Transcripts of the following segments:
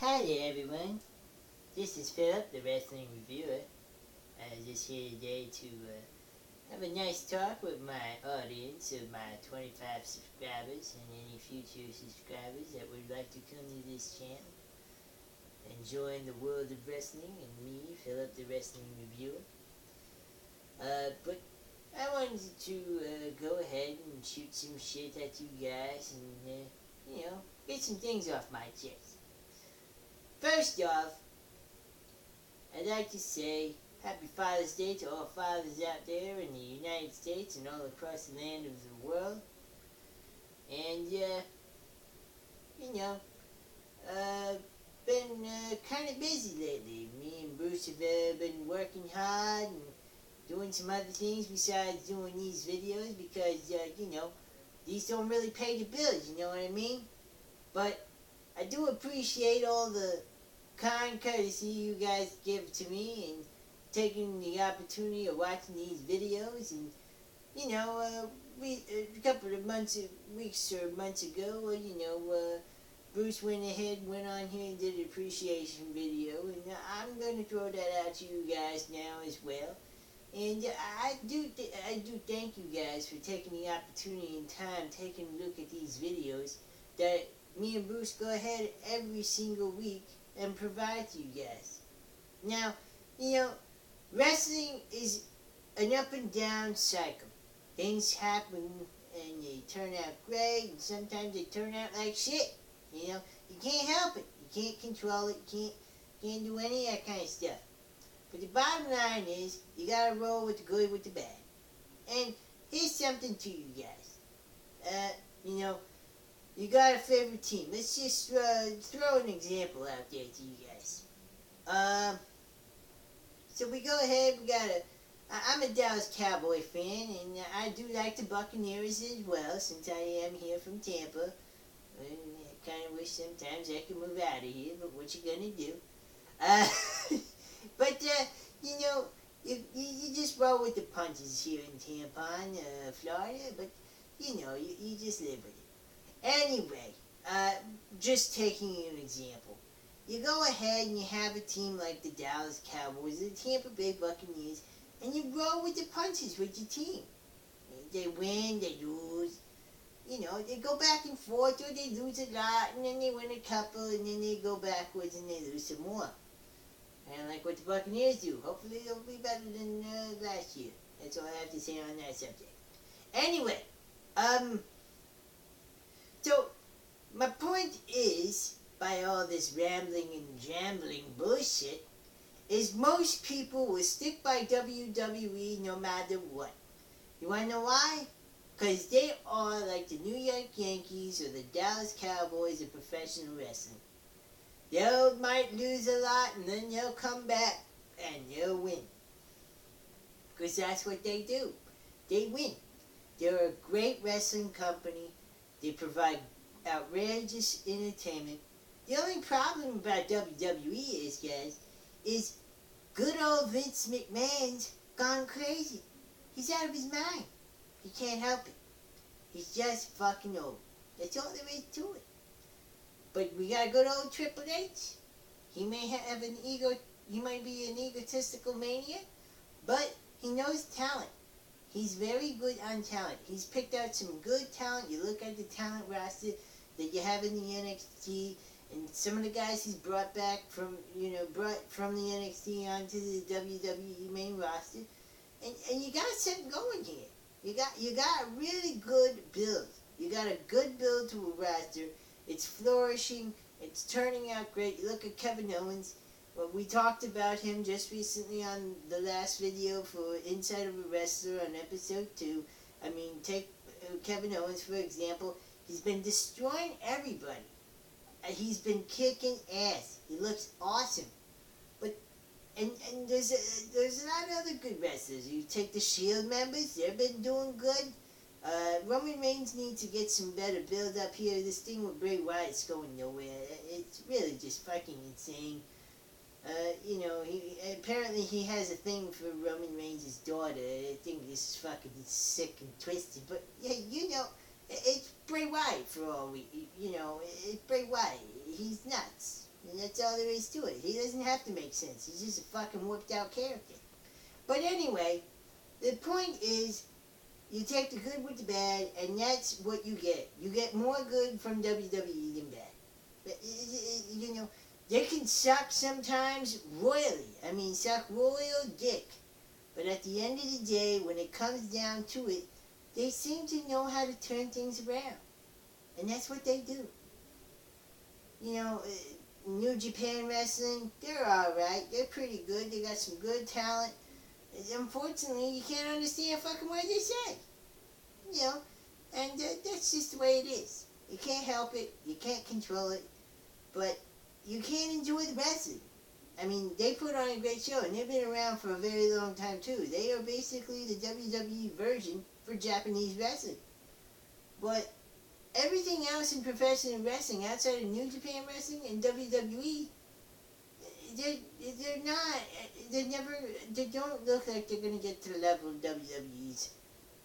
Hi there, everyone. This is Phillip, the wrestling reviewer. I'm just here today to have a nice talk with my audience of my 25 subscribers and any future subscribers that would like to come to this channel and join the world of wrestling and me, Phillip, the wrestling reviewer. But I wanted to go ahead and shoot some shit at you guys and, get some things off my chest. First off, I'd like to say Happy Father's Day to all fathers out there in the United States and all across the land of the world. And, been kind of busy lately. Me and Bruce have been working hard and doing some other things besides doing these videos because, these don't really pay the bills, you know what I mean? But I do appreciate all the kind courtesy you guys give to me and taking the opportunity of watching these videos. And a couple of weeks or months ago, Bruce went on here and did an appreciation video, and I'm going to throw that out to you guys now as well. And I do thank you guys for taking the opportunity and time taking a look at these videos that me and Bruce go ahead every single week and provide to you guys. Now, wrestling is an up and down cycle. Things happen and they turn out great, and sometimes they turn out like shit. You can't help it. You can't control it. You can't do any of that kind of stuff. But the bottom line is, you gotta roll with the good with the bad. And here's something to you guys. You got a favorite team. Let's just throw an example out there to you guys. So we go ahead, I'm a Dallas Cowboy fan, and I do like the Buccaneers as well, since I am here from Tampa. I kind of wish sometimes I could move out of here, but what you gonna do? But, you just roll with the punches here in Tampa, Florida, but, you just live with it. Anyway, just taking an example. You go ahead and you have a team like the Dallas Cowboys, the Tampa Bay Buccaneers, and you roll with the punches with your team. They win, they lose. They go back and forth, or they lose a lot, and then they win a couple, and then they go backwards and they lose some more. And like what the Buccaneers do. Hopefully they'll be better than last year. That's all I have to say on that subject. Anyway, so my point is, by all this rambling and jambling bullshit, is most people will stick by WWE no matter what. You wanna know why? Because they are like the New York Yankees or the Dallas Cowboys of professional wrestling. They might lose a lot, and then they'll come back and they'll win. Because that's what they do. They win. They're a great wrestling company. They provide outrageous entertainment. The only problem about WWE is, guys, is good old Vince McMahon's gone crazy. He's out of his mind. He can't help it. He's just fucking old. That's all there is to it. But we got good old Triple H. He may have an ego. He might be an egotistical maniac, but he knows talent. He's very good on talent. He's picked out some good talent. You look at the talent roster that you have in the NXT, and some of the guys he's brought back from the NXT onto the WWE main roster, and you got something going here. You got a really good build. You got a good build to a roster. It's flourishing. It's turning out great. You look at Kevin Owens. Well, we talked about him just recently on the last video for Inside of a Wrestler on episode 2. I mean, take Kevin Owens, for example. He's been destroying everybody. He's been kicking ass. He looks awesome. But, and there's a lot of other good wrestlers. You take the Shield members. They've been doing good. Roman Reigns needs to get some better build up here. This thing with Bray Wyatt's going nowhere. It's really just fucking insane. Apparently he has a thing for Roman Reigns' daughter. I think this is fucking sick and twisted. But, yeah, it's Bray Wyatt for all we, it's Bray Wyatt. He's nuts. And that's all there is to it. He doesn't have to make sense. He's just a fucking whipped out character. But anyway, the point is, you take the good with the bad, and that's what you get. You get more good from WWE than bad. But, you know, they can suck sometimes royally. I mean, suck royal dick. But at the end of the day, when it comes down to it, they seem to know how to turn things around. And that's what they do. You know, New Japan Wrestling, they're alright. They're pretty good. They got some good talent. Unfortunately, you can't understand fucking what they say. You know, and that's just the way it is. You can't help it. You can't control it. But you can't enjoy the wrestling. I mean, they put on a great show, and they've been around for a very long time, too. They are basically the WWE version for Japanese wrestling. But everything else in professional wrestling, outside of New Japan Wrestling and WWE, they're not, they don't look like they're going to get to the level of WWE's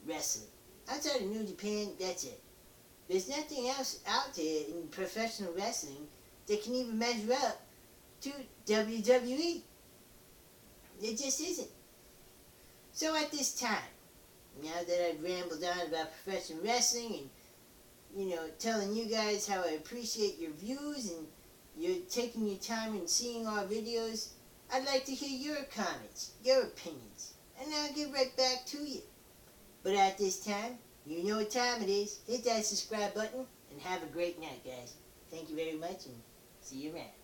wrestling. Outside of New Japan, that's it. There's nothing else out there in professional wrestling that can even measure up to WWE. It just isn't. So at this time, now that I've rambled on about professional wrestling and, you know, telling you guys how I appreciate your views and you're taking your time and seeing our videos, I'd like to hear your comments, your opinions, and I'll get right back to you. But at this time, you know what time it is. Hit that subscribe button and have a great night, guys. Thank you very much and see you around.